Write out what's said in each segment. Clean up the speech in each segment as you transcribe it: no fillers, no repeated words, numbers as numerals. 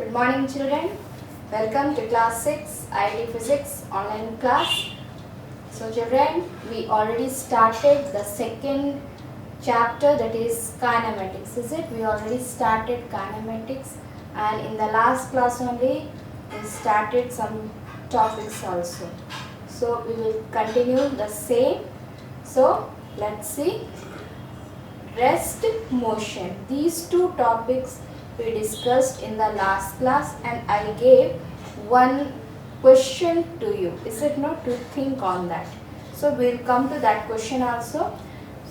Good morning children. Welcome to class 6 IT Physics online class. So children, we already started the second chapter, that is kinematics. Is it? We already started kinematics, and in the last class only we started some topics also. So we will continue the same. So let's see. Rest, motion. These two topics we discussed in the last class, and I gave one question to you. Is it not? To think on that. So we will come to that question also.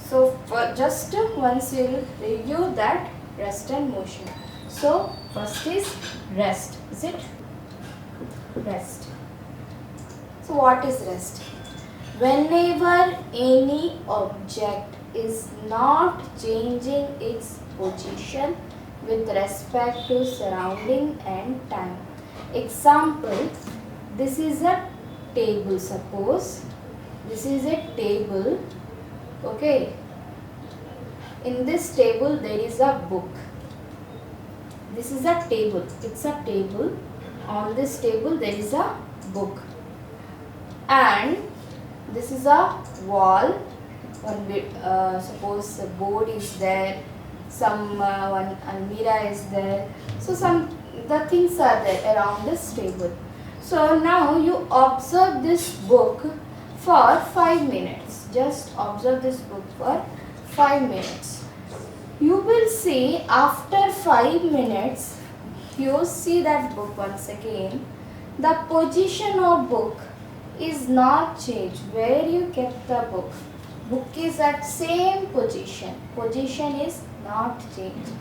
So for just once you will review that rest and motion. So first is rest. Is it? Rest. So what is rest? Whenever any object is not changing its position with respect to surrounding and time. Example, this is a table. Suppose this is a table. Okay, in this table there is a book. This is a table. It's a table. On this table there is a book, and this is a wall. Suppose a board is there, some one almirah is there. So the things are there around this table. So now you observe this book for 5 minutes. Just observe this book for 5 minutes. You will see after 5 minutes, you see that book once again. The position of book is not changed. Where you kept the book? Book is at same position. Position is not changed.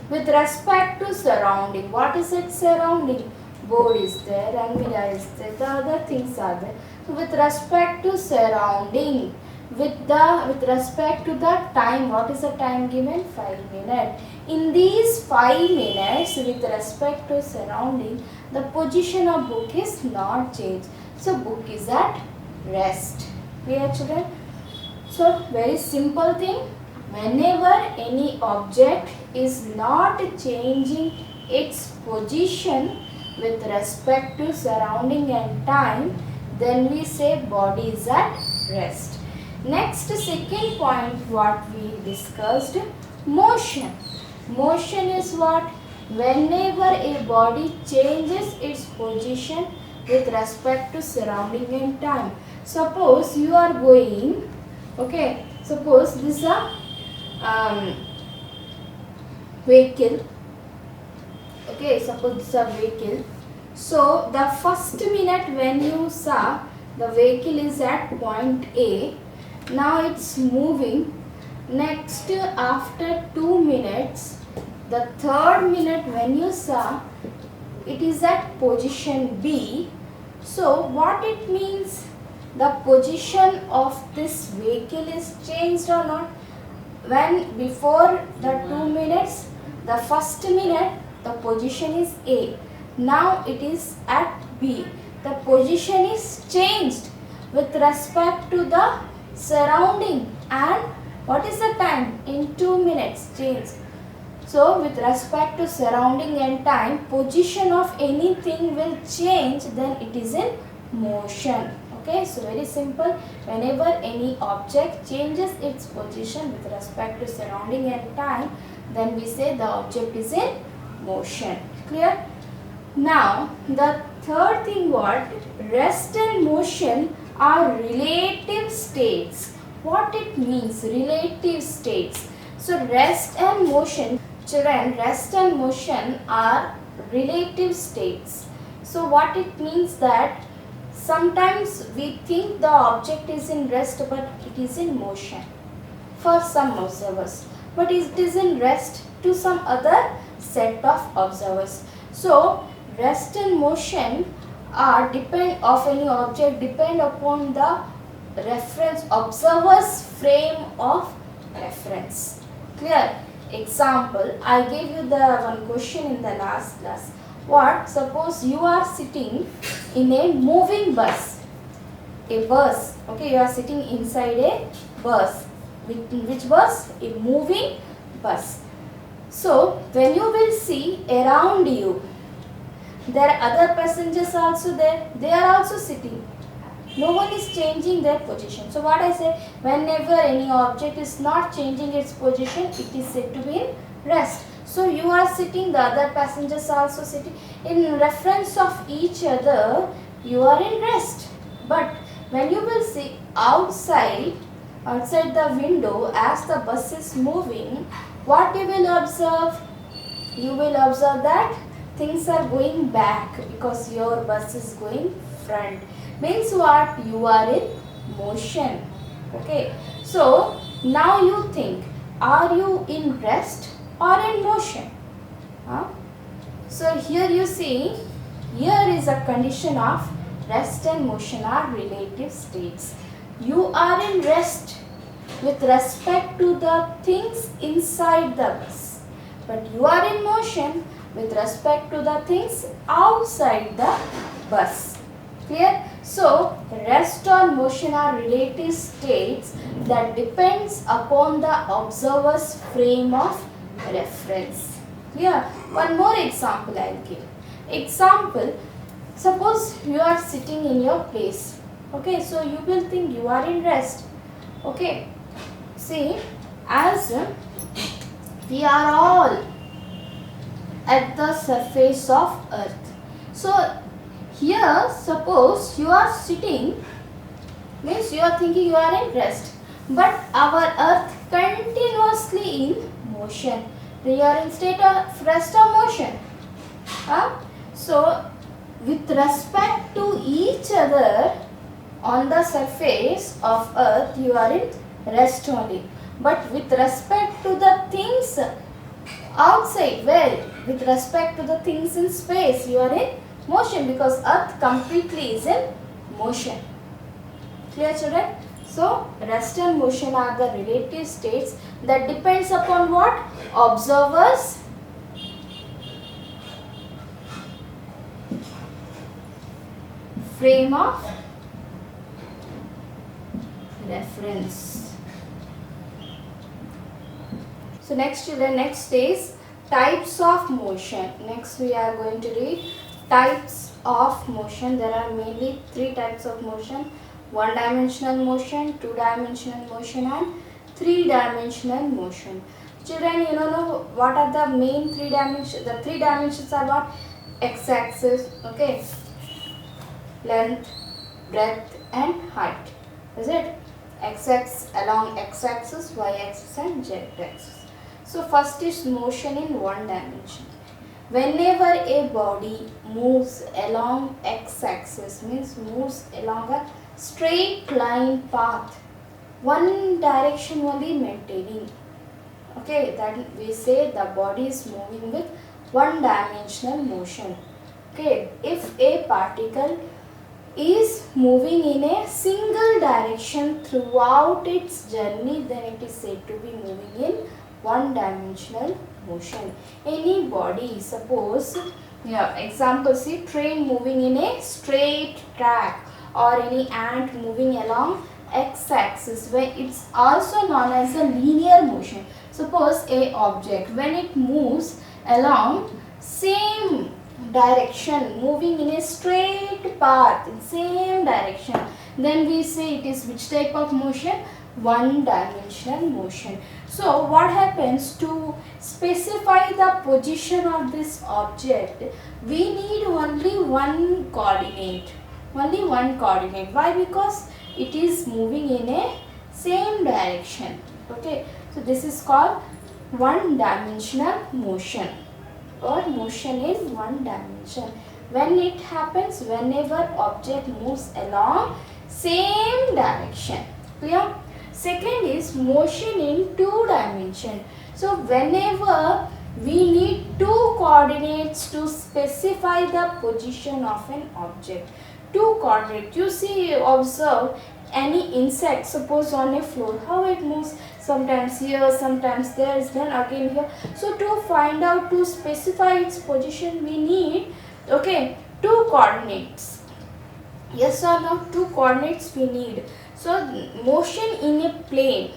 With respect to surrounding, what is its surrounding? Board is there, almirah is there, the other things are there. So with respect to surrounding, with respect to the time, what is the time given? 5 minutes. In these 5 minutes, with respect to surrounding, the position of book is not changed. So book is at rest. Clear children? So very simple thing. Whenever any object is not changing its position with respect to surrounding and time, then we say body is at rest. Next, second point what we discussed, motion. Motion is what? Whenever a body changes its position with respect to surrounding and time. Suppose you are going, okay, suppose this is a vehicle. Okay, suppose this is a vehicle. So the first minute when you saw the vehicle is at point A, now it's moving. Next, after 2 minutes, the third minute when you saw it is at position B. So what it means? The position of this vehicle is changed or not? When before the 2 minutes, the first minute the position is A. Now it is at B. The position is changed with respect to the surrounding, and what is the time? In 2 minutes changed. So with respect to surrounding and time, position of anything will change, then it is in motion. Okay, so very simple. Whenever any object changes its position with respect to surrounding and time, then we say the object is in motion. Clear? Now the third thing, what? Rest and motion are relative states. What it means? Relative states. So rest and motion, children, rest and motion are relative states. So what it means that sometimes we think the object is in rest, but it is in motion for some observers, but it is in rest to some other set of observers. So rest and motion are depend of any object depend upon the reference observer's frame of reference. Clear? Example, I gave you the one question in the last class. What? Suppose you are sitting in a moving bus. A bus. Okay, you are sitting inside a bus. Which bus? A moving bus. So when you will see around you, There are other passengers also there. They are also sitting. No one is changing their position. So what I say, whenever any object is not changing its position, it is said to be in rest. So you are sitting, the other passengers are also sitting. In reference of each other, you are in rest. But when you will see outside the window as the bus is moving, what you will observe? You will observe that things are going back because your bus is going front. Means what? You are in motion. Okay. So now you think, are you in rest or in motion? Huh? So here you see, here is a condition of rest and motion are relative states. You are in rest with respect to the things inside the bus, but you are in motion with respect to the things outside the bus. Clear? So, rest or motion are relative states that depends upon the observer's frame of reference. Clear? One more example I will give. Example, suppose you are sitting in your place. Okay, so you will think you are in rest. Okay, see, as we are all at the surface of earth. So, here suppose you are sitting, means you are thinking you are in rest, but our earth continuously in motion. We are in state of rest or motion. So with respect to each other on the surface of earth, you are in rest only, but with respect to the things outside, well, with respect to the things in space, you are in motion because earth completely is in motion. Clear, children? So rest and motion are the relative states that depends upon what? Observers frame of reference. So next, children, next is types of motion. Next we are going to read types of motion. There are mainly three types of motion: one-dimensional motion, two-dimensional motion, and three-dimensional motion. Children, you know what are the main three dimensions? The three dimensions are what? X-axis, okay, length, breadth, and height. Is it? X-axis along x-axis, y-axis, and z-axis. So first is motion in one dimension. Whenever a body moves along x-axis, means moves along a straight line path, one direction only maintaining. Okay, then we say the body is moving with one dimensional motion. Okay, if a particle is moving in a single direction throughout its journey, then it is said to be moving in one dimensional motion. Any body, suppose, example, see, train moving in a straight track, or any ant moving along x-axis, where it's also known as a linear motion. Suppose a object, when it moves along same direction, moving in a straight path in same direction, then we say it is which type of motion? One dimensional motion. So what happens, to specify the position of this object, we need only one coordinate. Only one coordinate. Why? Because it is moving in a same direction. Okay. So this is called one dimensional motion, or motion in one dimension. When it happens, whenever object moves along same direction. Clear? Second is motion in two dimension. So whenever we need two coordinates to specify the position of an object. Two coordinates. You see, observe any insect, suppose on a floor, how it moves, sometimes here, sometimes there, then again here. So to find out, to specify its position, we need, okay, two coordinates. Yes or no? Two coordinates we need. So motion in a plane,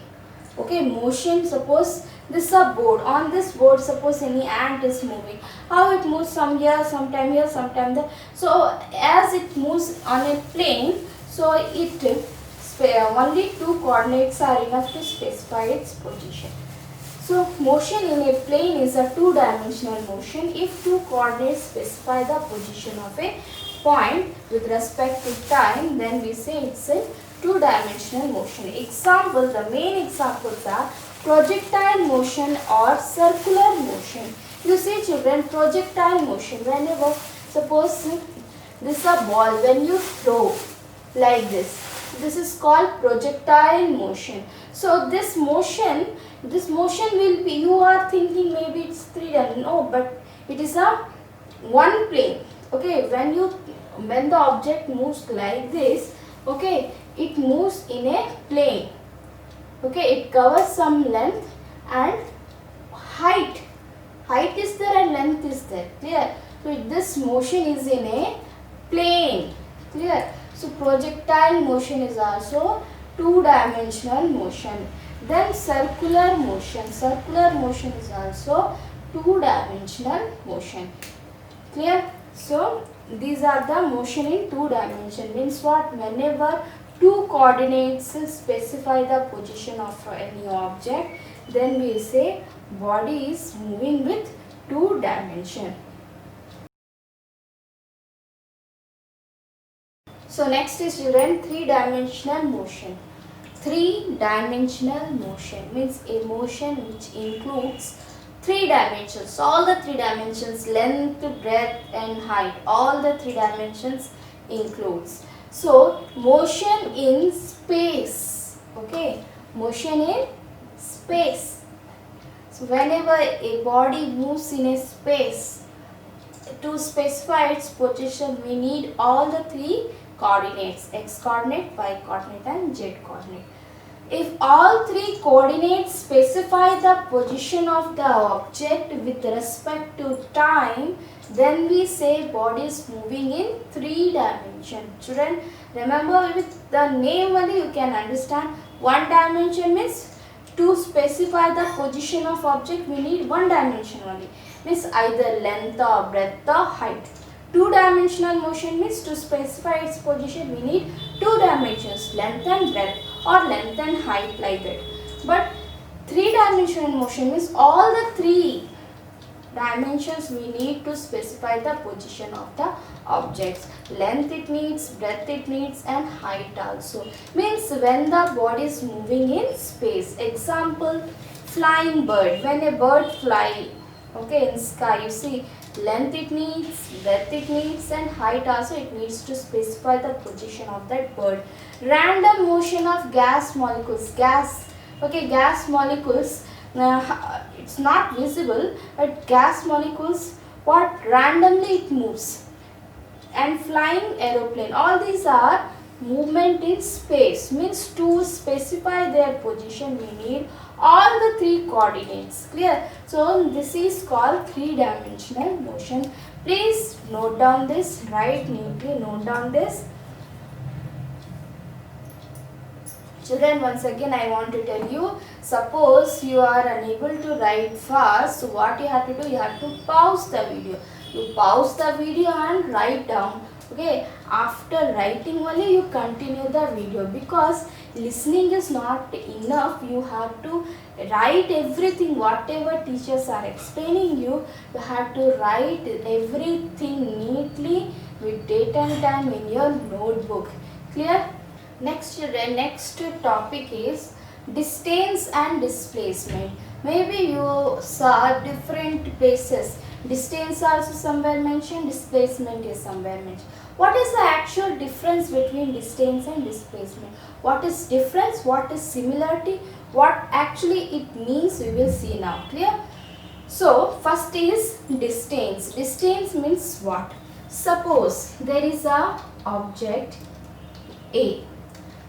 okay, motion, suppose this is a board. On this board, suppose any ant is moving. How it moves? Some here, sometime there. So as it moves on a plane, so it only two coordinates are enough to specify its position. So motion in a plane is a two-dimensional motion if two coordinates specify the position of a point with respect to time, then we say it's a two-dimensional motion. Example, the main examples are projectile motion or circular motion. You see children, projectile motion, whenever suppose this is a ball, when you throw like this is called projectile motion. So this motion will be, you are thinking maybe it's three-dimensional, no, but it is a one plane. Okay, when the object moves like this, okay, it moves in a plane. Okay, it covers some length and height. Height is there and length is there. Clear? So this motion is in a plane. Clear? So projectile motion is also two-dimensional motion. Then circular motion. Circular motion is also two-dimensional motion. Clear? So these are the motion in two dimension. Means what? Whenever two coordinates specify the position of any object, then we say body is moving with two dimension. So next is children, three-dimensional motion. Three-dimensional motion means a motion which includes three dimensions. All the three dimensions, length, breadth and height, all the three dimensions includes. So motion in space. Okay, motion in space. So whenever a body moves in a space, to specify its position we need all the three coordinates: x coordinate, y coordinate and z coordinate. If all three coordinates specify the position of the object with respect to time, then we say body is moving in three dimension. Children, remember with the name only you can understand. One dimension means to specify the position of object we need one dimension only. Means either length or breadth or height. Two-dimensional motion means to specify its position we need two dimensions, length and breadth or length and height, like that. But three-dimensional motion means all the three dimensions we need to specify the position of the objects. Length it needs, breadth it needs and height also. Means when the body is moving in space. Example, flying bird. When a bird fly, okay, in sky, you see length it needs, breadth it needs and height also it needs to specify the position of that bird. Random motion of gas molecules. Gas molecules, it's not visible, but gas molecules, what, randomly it moves. And flying aeroplane, all these are movement in space. Means to specify their position we need all the three coordinates. Clear? So this is called three-dimensional motion. Please note down this, write neatly, note down this. Children, once again I want to tell you, suppose you are unable to write fast, so what you have to do, you have to pause the video. You pause the video and write down. Okay, after writing only you continue the video, because listening is not enough. You have to write everything, whatever teachers are explaining you have to write everything neatly with date and time in your notebook. Clear? Next topic is distance and displacement. Maybe you saw different places. Distance also somewhere mentioned, displacement is somewhere mentioned. What is the actual difference between distance and displacement? What is difference? What is similarity? What actually it means we will see now. Clear? So first is distance. Distance means what? Suppose there is a object A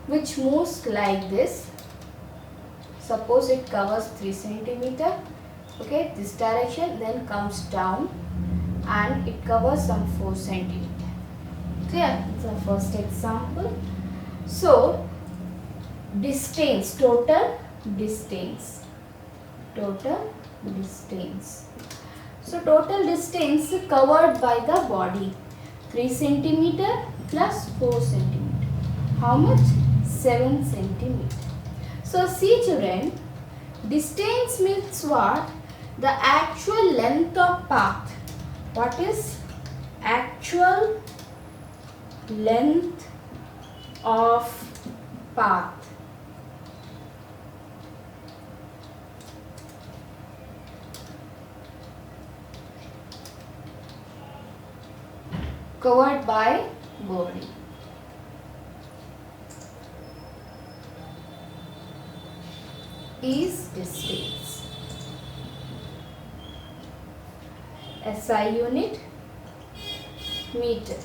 which moves like this. Suppose it covers 3 cm. Okay, this direction, then comes down and it covers some 4 cm. Clear? It's the first example. So distance, total distance. Total distance. So total distance covered by the body, 3 centimeter plus 4 centimeter. How much? 7 centimeter. So see children, distance means what? The actual length of path. What is actual length of path? Covered by body. Is distance. SI unit meter.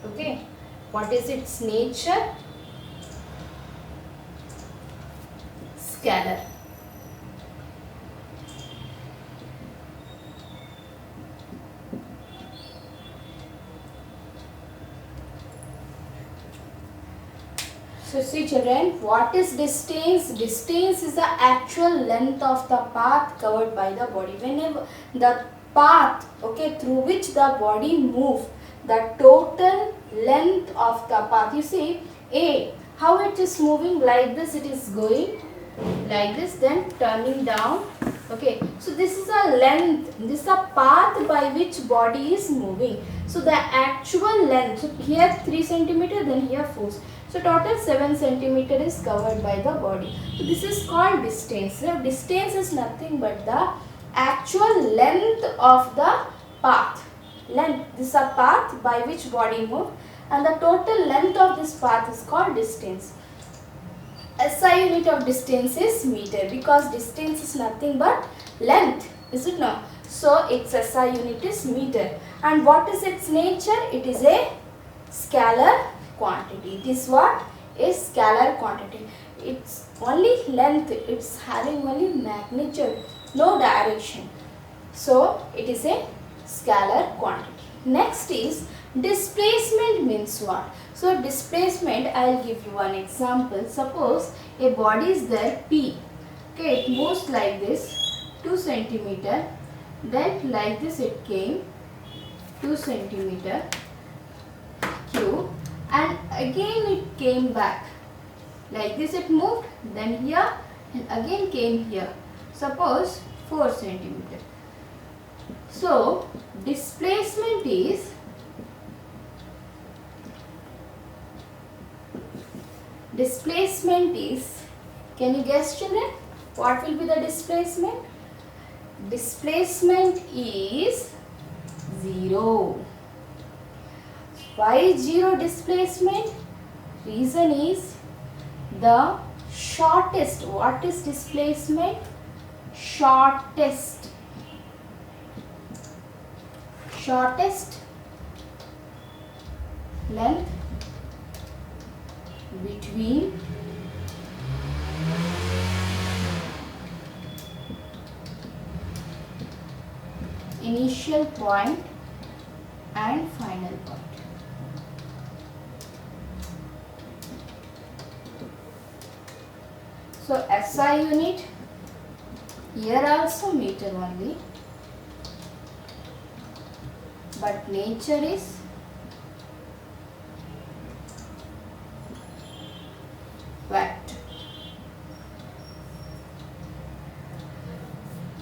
Okay. What is its nature? Scalar. So see children, what is distance? Distance is the actual length of the path covered by the body. Whenever the path, okay, through which the body moves, the total length of the path. You see, A, how it is moving like this, it is going like this, then turning down. Okay, so this is a length, this is a path by which body is moving. So the actual length, so here 3 centimeter, then here 4. So total 7 centimeter is covered by the body. So this is called distance. Now distance is nothing but the actual length of the path. Length, this is a path by which body moves, and the total length of this path is called distance. SI unit of distance is meter, because distance is nothing but length, is it not? So its SI unit is meter. And what is its nature? It is a scalar quantity. It is what? A scalar quantity. It's only length, it's having only magnitude, no direction. So it is a scalar quantity. Next is displacement means what? So displacement, I will give you one example. Suppose a body is there, P. Okay, it moves like this, 2 centimeter. Then like this it came, 2 centimeter, Q. And again it came back. Like this it moved, then here, and again came here. Suppose 4 centimeter. So displacement is can you guess children? What will be the displacement? Displacement is 0. Why is 0 displacement? Reason is the shortest. What is displacement? Shortest length between initial point and final point. So SI unit, here also meter only, but nature is watt.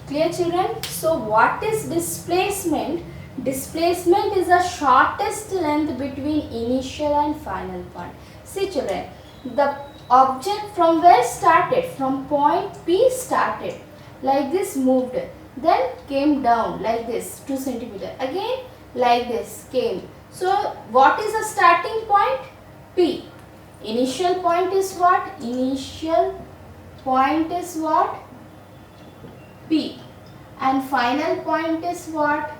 Clear children? So what is displacement? Displacement is the shortest length between initial and final point. See children, the object from where started? From point P started. Like this moved. Then came down like this, 2 centimeter. Again like this came. So what is the starting point? P. Initial point is what? Initial point is what? P. And final point is what?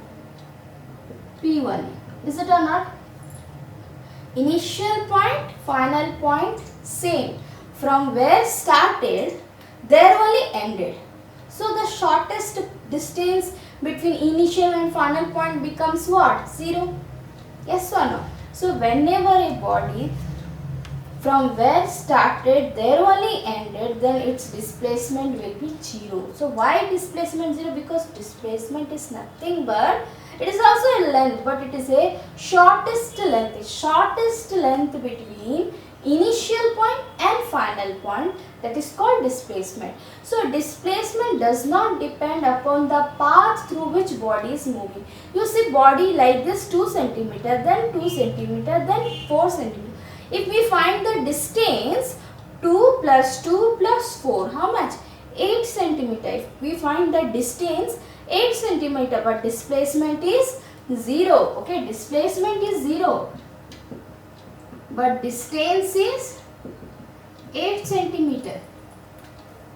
P only. Is it or not? Initial point, final point, same. From where started, there only ended. So the shortest distance between initial and final point becomes what? 0. Yes or no? So whenever a body from where started there only ended, then its displacement will be 0. So why displacement 0? Because displacement is nothing but, it is also a length, but it is a shortest length between initial point and final point, that is called displacement. So displacement does not depend upon the path through which body is moving. You see body like this 2 cm, then 2 cm, then 4 cm. If we find the distance 2 plus 2 plus 4, how much? 8 cm. If we find the distance 8 cm, but displacement is 0. Okay, displacement is 0. But distance is 8 centimeter.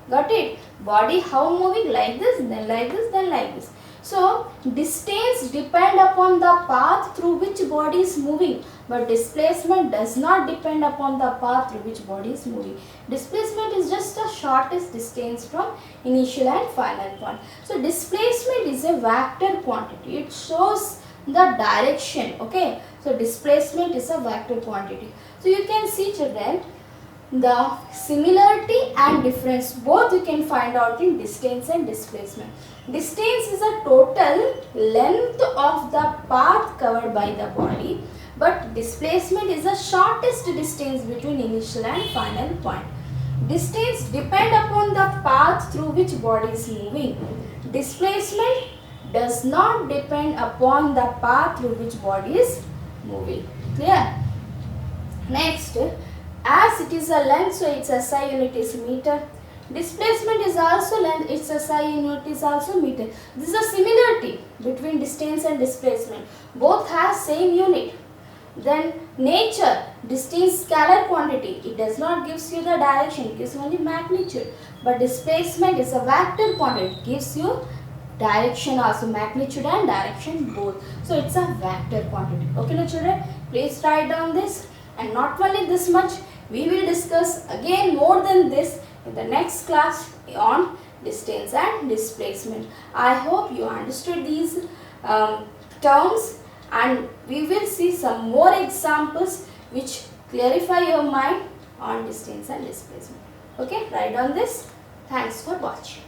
Got it? Body how moving? Like this, then like this, then like this. So distance depend upon the path through which body is moving, but displacement does not depend upon the path through which body is moving. Displacement is just the shortest distance from initial and final point. So displacement is a vector quantity. It shows the direction. Okay. So displacement is a vector quantity. So you can see, children, the similarity and difference both you can find out in distance and displacement. Distance is a total length of the path covered by the body, but displacement is the shortest distance between initial and final point. Distance depend upon the path through which body is moving. Displacement does not depend upon the path through which body is moving. Clear? Next, as it is a length, so its SI unit is meter. Displacement is also length, its SI unit is also meter. This is a similarity between distance and displacement. Both have same unit. Then nature, distance scalar quantity. It does not gives you the direction, it gives only magnitude. But displacement is a vector quantity. It gives you direction also, magnitude and direction both. So it's a vector quantity. Okay, now children, please write down this. And not only this much, we will discuss again more than this in the next class on distance and displacement. I hope you understood these terms, and we will see some more examples which clarify your mind on distance and displacement. Okay, write down this. Thanks for watching.